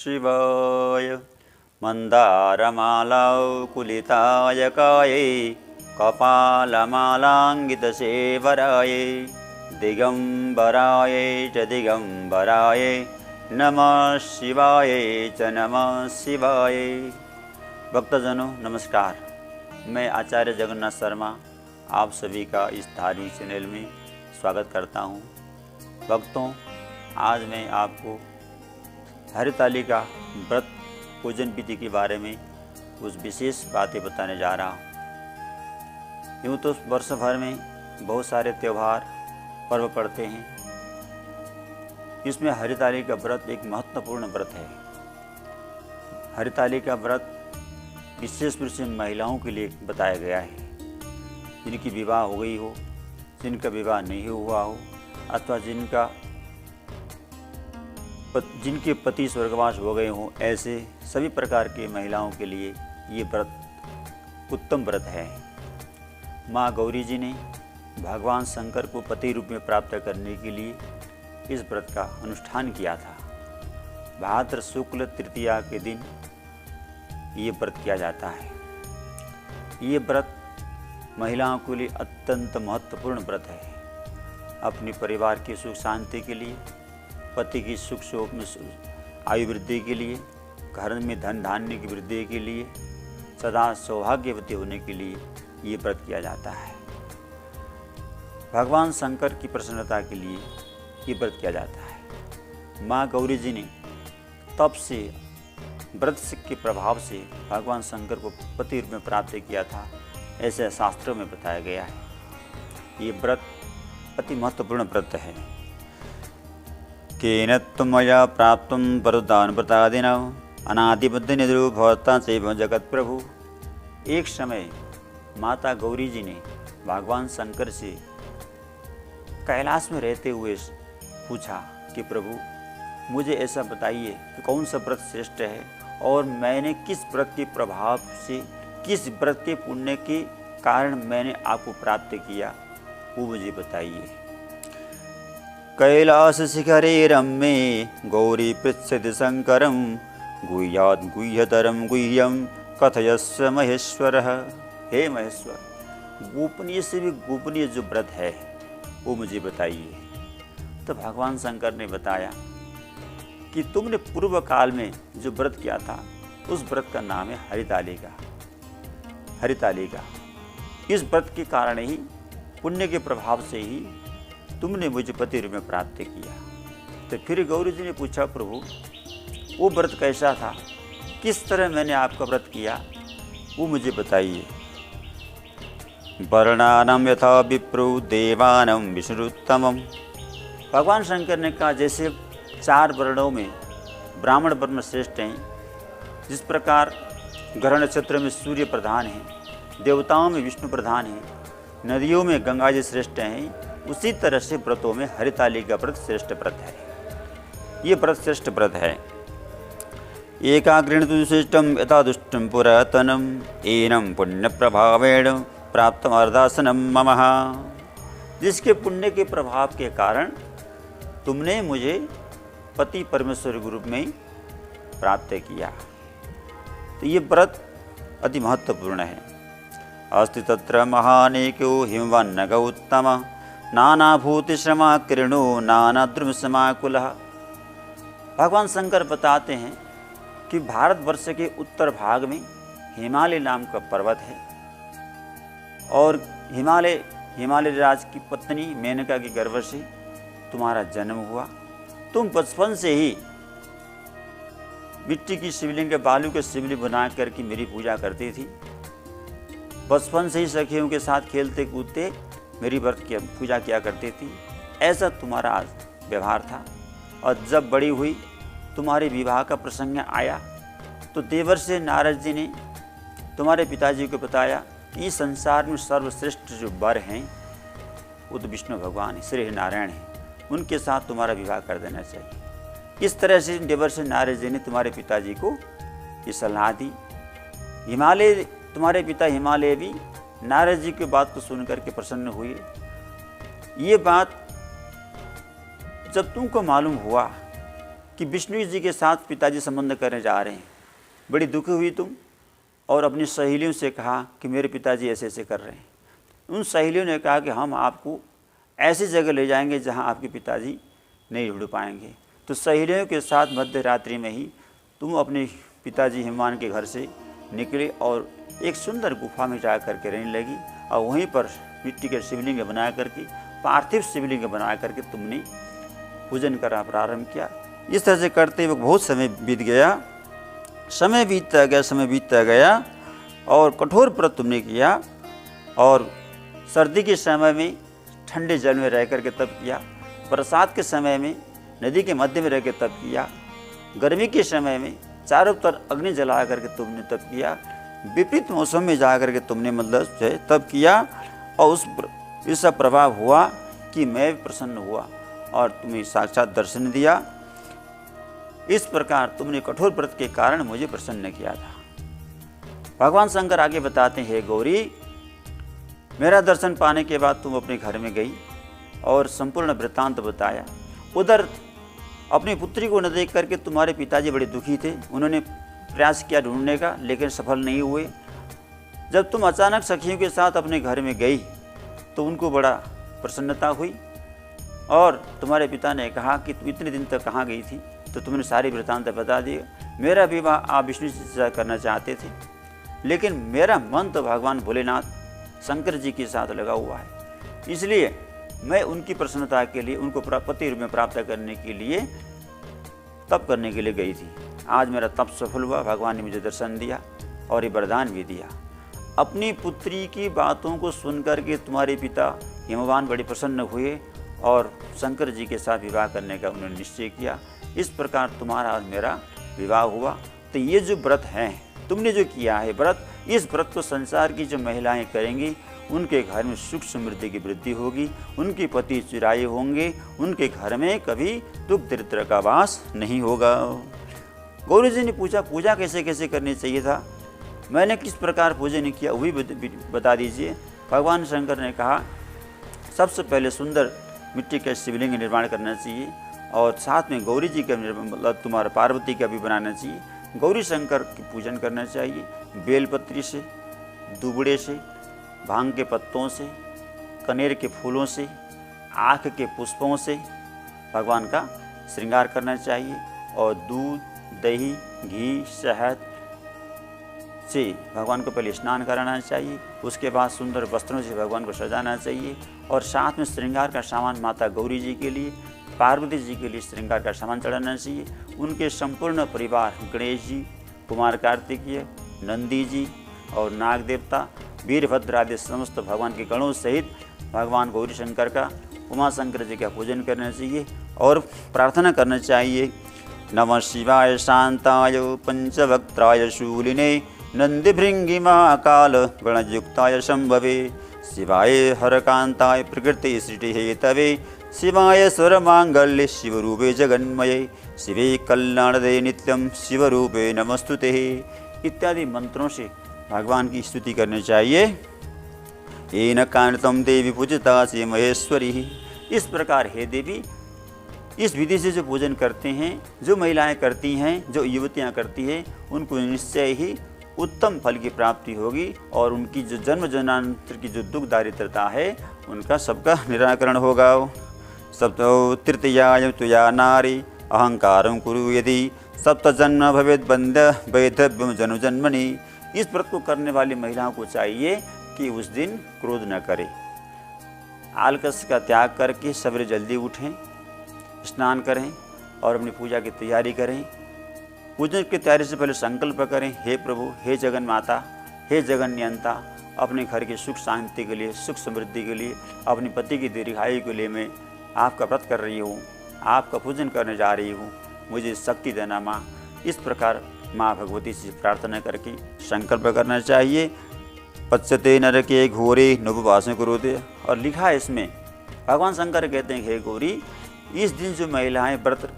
शिवाय। मन्दारमालाकुलिताय काये कपालमालाङ्गितसेवराय दिगम्बराय च दिगम्बराय नमः शिवाय च नमः शिवाय। भक्तजनों नमस्कार, मैं आचार्य जगन्नाथ शर्मा आप सभी का इस धार्मिक चैनल में स्वागत करता हूँ। भक्तों, आज मैं आपको हरितालिका व्रत पूजन विधि के बारे में कुछ विशेष बातें बताने जा रहा हूँ। यूँ तो वर्ष भर में बहुत सारे त्यौहार पर्व पड़ते हैं, इसमें हरितालिका व्रत एक महत्वपूर्ण व्रत है। हरितालिका व्रत विशेष रूप से महिलाओं के लिए बताया गया है, जिनकी विवाह हो गई हो, जिनका विवाह नहीं हुआ हो, अथवा जिनके पति स्वर्गवास हो गए हों, ऐसे सभी प्रकार के महिलाओं के लिए ये व्रत उत्तम व्रत है। माँ गौरी जी ने भगवान शंकर को पति रूप में प्राप्त करने के लिए इस व्रत का अनुष्ठान किया था। भाद्र शुक्ल तृतीया के दिन ये व्रत किया जाता है। ये व्रत महिलाओं के लिए अत्यंत महत्वपूर्ण व्रत है। अपने परिवार की सुख शांति के लिए, पति की सुख शोक में आयु वृद्धि के लिए, घर में धन धान्य की वृद्धि के लिए, सदा सौभाग्यवती होने के लिए ये व्रत किया जाता है। भगवान शंकर की प्रसन्नता के लिए ये व्रत किया जाता है। माँ गौरी जी ने तब से व्रत के प्रभाव से भगवान शंकर को पति रूप में प्राप्त किया था, ऐसे शास्त्रों में बताया गया है। ये व्रत अति महत्वपूर्ण व्रत है। केन त्वमया प्राप्तं वरदानव्रतादिना अनादिबुद्धिनिधो भवता चैव जगत प्रभु। एक समय माता गौरी जी ने भगवान शंकर से कैलाश में रहते हुए पूछा कि प्रभु, मुझे ऐसा बताइए कि कौन सा व्रत श्रेष्ठ है और मैंने किस व्रत के प्रभाव से, किस व्रत के पुण्य के कारण मैंने आपको प्राप्त किया, वो मुझे बताइए। कैलास शिखरे रम्ये गौरी पृच्छति शंकरं गुह्यात् गुह्यतरं गुह्यं कथयस्व महेश्वरः। हे महेश्वर, गोपनीय से भी गोपनीय जो व्रत है वो मुझे बताइए। तो भगवान शंकर ने बताया कि तुमने पूर्व काल में जो व्रत किया था उस व्रत का नाम है हरितालिका। हरितालिका इस व्रत के कारण ही, पुण्य के प्रभाव से ही तुमने मुझे पति रूप में प्राप्त किया। तो फिर गौरी जी ने पूछा, प्रभु वो व्रत कैसा था, किस तरह मैंने आपका व्रत किया, वो मुझे बताइए। वर्णानां यथा विप्रो देवानां विष्णुरुत्तमम्। भगवान शंकर ने कहा, जैसे 4 वर्णों में ब्राह्मण वर्ण श्रेष्ठ हैं, जिस प्रकार ग्रह नक्षत्र में सूर्य प्रधान है, देवताओं में विष्णु प्रधान है, नदियों में गंगा जी श्रेष्ठ हैं, उसी तरह से व्रतों में हरितालिका व्रत श्रेष्ठ व्रत है। ये व्रत श्रेष्ठ व्रत है। एकाग्रेण तु श्रेष्ठम यथा दुष्टम पुरातनम एनम पुण्य प्रभावेण प्राप्त अर्दासनम ममः। जिसके पुण्य के प्रभाव के कारण तुमने मुझे पति परमेश्वर के रूप में प्राप्त किया। तो ये व्रत अति महत्वपूर्ण है। अस्ति तत्र महानेको हिमवन्न गौतम नानाभूतिश्रमा किरणो नानाद्रुमसमाकुलः। भगवान शंकर बताते हैं कि भारतवर्ष के उत्तर भाग में हिमालय नाम का पर्वत है, और हिमालय राज की पत्नी मेनका के गर्भ से तुम्हारा जन्म हुआ। तुम बचपन से ही मिट्टी की शिवलिंग के बालू के शिवलिंग बना करके मेरी पूजा करती थी। बचपन से ही सखियों के साथ खेलते कूदते मेरी व्रत की पूजा किया करती थी। ऐसा तुम्हारा व्यवहार था। और जब बड़ी हुई, तुम्हारे विवाह का प्रसंग आया, तो देवर्षि नारद जी ने तुम्हारे पिताजी को बताया कि इस संसार में सर्वश्रेष्ठ जो वर हैं वो तो विष्णु भगवान है, श्री नारायण है, उनके साथ तुम्हारा विवाह कर देना चाहिए। इस तरह से देवर्षि नारद जी ने तुम्हारे पिताजी को ये सलाह दी। हिमालय, तुम्हारे पिता हिमालय भी नारद जी की बात को सुनकर के प्रसन्न हुए। ये बात जब तुमको मालूम हुआ कि विष्णु जी के साथ पिताजी संबंध करने जा रहे हैं। बड़ी दुखी हुई तुम और अपनी सहेलियों से कहा कि मेरे पिताजी ऐसे ऐसे कर रहे हैं। उन सहेलियों ने कहा कि हम आपको ऐसी जगह ले जाएंगे जहां आपके पिताजी नहीं ढूंढ पाएंगे। तो सहेलियों के साथ मध्य रात्रि में ही तुम अपने पिताजी हिमवान के घर से निकले और एक सुंदर गुफा में जा करके रहने लगी और वहीं पर मिट्टी के शिवलिंग बना करके, पार्थिव शिवलिंग बना करके तुमने पूजन करना प्रारंभ किया। इस तरह से करते हुए बहुत समय बीत गया। समय बीतता गया और कठोर व्रत तुमने किया और सर्दी के समय में ठंडे जल में रह करके तप किया, बरसात के समय में नदी के मध्य में रह के तप किया, गर्मी के समय में चारों तरफ अग्नि जला करके तुमने तप किया, विपरीत मौसम में जा करके तुमने मतलब जो है तप किया और इसका प्रभाव हुआ कि मैं प्रसन्न हुआ और तुम्हें साक्षात दर्शन दिया। इस प्रकार तुमने कठोर व्रत के कारण मुझे प्रसन्न किया था। भगवान शंकर आगे बताते हैं, गौरी मेरा दर्शन पाने के बाद तुम अपने घर में गई और संपूर्ण वृत्तांत बताया। उधर अपनी पुत्री को न देख करके तुम्हारे पिताजी बड़े दुखी थे। उन्होंने प्रयास किया ढूंढने का, लेकिन सफल नहीं हुए। जब तुम अचानक सखियों के साथ अपने घर में गई तो उनको बड़ा प्रसन्नता हुई और तुम्हारे पिता ने कहा कि तुम इतने दिन तक कहाँ गई थी, तो तुमने सारी वृत्तांत बता दी। मेरा विवाह आप विष्णु जी से करना चाहते थे, लेकिन मेरा मन तो भगवान भोलेनाथ शंकर जी के साथ लगा हुआ है, इसलिए मैं उनकी प्रसन्नता के लिए, उनको पति रूप में प्राप्त करने के लिए तप करने के लिए गई थी। आज मेरा तप सफल हुआ, भगवान ने मुझे दर्शन दिया और ये वरदान भी दिया। अपनी पुत्री की बातों को सुनकर के तुम्हारे पिता हिमवान बड़े प्रसन्न हुए और शंकर जी के साथ विवाह करने का उन्होंने निश्चय किया। इस प्रकार तुम्हारा और मेरा विवाह हुआ। तो ये जो व्रत है, तुमने जो किया है व्रत, इस व्रत को संसार की जो महिलाएं करेंगी उनके घर में सुख समृद्धि की वृद्धि होगी, उनके पति चिराये होंगे, उनके घर में कभी दुख दरिद्र का वास नहीं होगा। गौरी जी ने पूछा, पूजा कैसे कैसे करनी चाहिए था, मैंने किस प्रकार पूजन किया वही बता दीजिए। भगवान शंकर ने कहा, सबसे पहले सुंदर मिट्टी का शिवलिंग निर्माण करना चाहिए और साथ में गौरी जी का मतलब तुम्हारा पार्वती का भी बनाना चाहिए। गौरी शंकर की पूजन करना चाहिए बेलपत्री से, दुबड़े से, भांग के पत्तों से, कनेर के फूलों से, आँख के पुष्पों से भगवान का श्रृंगार करना चाहिए और दूध, दही, घी, शहद से भगवान को पहले स्नान कराना चाहिए। उसके बाद सुंदर वस्त्रों से भगवान को सजाना चाहिए और साथ में श्रृंगार का सामान माता गौरी जी के लिए, पार्वती जी के लिए श्रृंगार का सामान चढ़ाना चाहिए। उनके संपूर्ण परिवार गणेश जी, कुमार कार्तिकेय, नंदी जी और नाग देवता, वीरभद्र आदि समस्त भगवान के गणों सहित भगवान गौरी शंकर का, उमा शंकर जी का पूजन करना चाहिए और प्रार्थना करना चाहिए। नमः शिवाय शांताय पंचवक्त्राय शूलिने नंदिभृंगिमाकाल गणयुक्ताय शंभवे, शिवाय हरकांताय प्रकृति सृष्टि हेतवे, शिवाय स्वरमांगल्ये शिवरूपे जगन्मये, शिवे कल्याणदे नित्यं शिवरूपे नमस्तुते इत्यादि मंत्रों से भगवान की स्तुति करनी चाहिए। येन कांतम देवी पूजिता से महेश्वरी। इस प्रकार हे देवी, इस विधि से जो पूजन करते हैं, जो महिलाएं करती हैं, जो युवतियां करती हैं, उनको निश्चय ही उत्तम फल की प्राप्ति होगी और उनकी जो जन्म जन्मांतर की जो दुख दारिद्रता है उनका सबका निराकरण होगा। सप्तो तृतीयाय तुया नारी अहंकारं कुरु यदि सप्त जन्म भवेद बंद वैधव्यम जनु जन्मनि। इस व्रत को करने वाली महिलाओं को चाहिए कि उस दिन क्रोध न करें, आलकस का त्याग करके सवेरे जल्दी उठें, स्नान करें और अपनी पूजा की तैयारी करें। पूजन की तैयारी से पहले संकल्प करें, हे प्रभु, हे जगन माता, हे जगन नियंता, अपने घर की सुख शांति के लिए, सुख समृद्धि के लिए, अपने पति की दीर्घायु के लिए मैं आपका व्रत कर रही हूँ, आपका पूजन करने जा रही हूँ, मुझे शक्ति देना माँ। इस प्रकार माँ भगवती से प्रार्थना करके संकल्प करना चाहिए। पच्यते नरके घोरे नववासं कुरुते। और लिखा है इसमें, भगवान शंकर कहते हैं, हे गौरी, इस दिन जो महिलाएं व्रत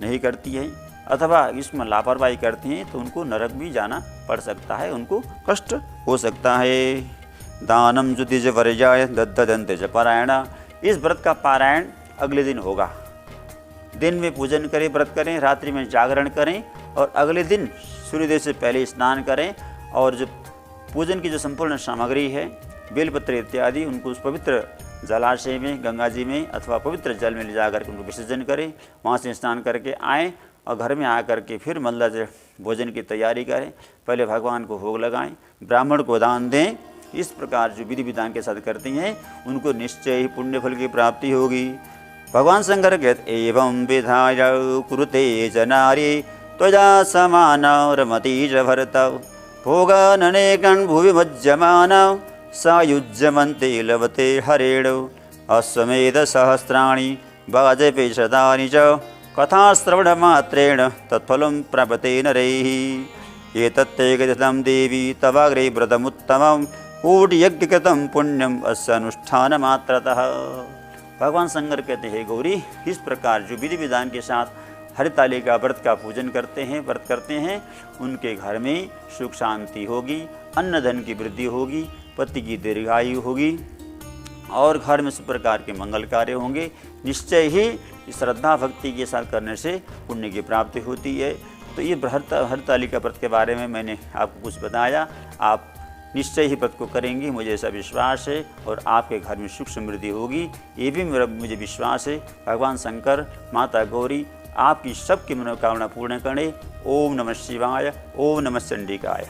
नहीं करती हैं अथवा इसमें लापरवाही करती हैं तो उनको नरक भी जाना पड़ सकता है, उनको कष्ट हो सकता है। दानम जुतिज वर्याय दद्दंते च पारायण। इस व्रत का पारायण अगले दिन होगा, दिन में पूजन करें, व्रत करें, रात्रि में जागरण करें और अगले दिन सूर्योदय से पहले स्नान करें और जो पूजन की जो संपूर्ण सामग्री है, बेलपत्र इत्यादि, उनको उस पवित्र जलाशय में, गंगा जी में अथवा पवित्र जल में ले जाकर के उनको विसर्जन करें। वहाँ से स्नान करके आएँ और घर में आकर के फिर मतलब भोजन की तैयारी करें। पहले भगवान को भोग लगाएं, ब्राह्मण को दान दें। इस प्रकार जो विधि विधान के साथ करती हैं उनको निश्चय ही पुण्य फल की प्राप्ति होगी। भगवान शंकर कहते एवं विधाय कुरुते च नारी त्वजा समान रमती च भरत भोगाननेकं भुवि भज्यमान सायुज्यमन्ते लभते हरेण अश्वमेध सहस्राणि वाजपेशतानि च कथाश्रवणमात्रेण तत्फलं प्राप्यते नरैः एतत्ते कथितं देवी तवाग्रे व्रतमुत्तमं कोटियज्ञकृतं पुण्यम अस्य अनुष्ठानमात्रतः। भगवान शंकर कहते हैं गौरी, इस प्रकार जो विधि विधान के साथ हरितालिका व्रत का पूजन करते हैं, व्रत करते हैं, उनके घर में सुख शांति होगी, अन्न धन की वृद्धि होगी, पति की दीर्घायु होगी और घर में सब प्रकार के मंगल कार्य होंगे। निश्चय ही श्रद्धा भक्ति के साथ करने से पुण्य की प्राप्ति होती है। तो ये हरितालिका व्रत के बारे में मैंने आपको कुछ बताया। आप निश्चय ही व्रत को करेंगे, मुझे ऐसा विश्वास है, और आपके घर में सुख समृद्धि होगी, ये भी मुझे विश्वास है। भगवान शंकर, माता गौरी आपकी सबकी मनोकामना पूर्ण करें। ओम नमः शिवाय, ओम नमः चंडिकाय।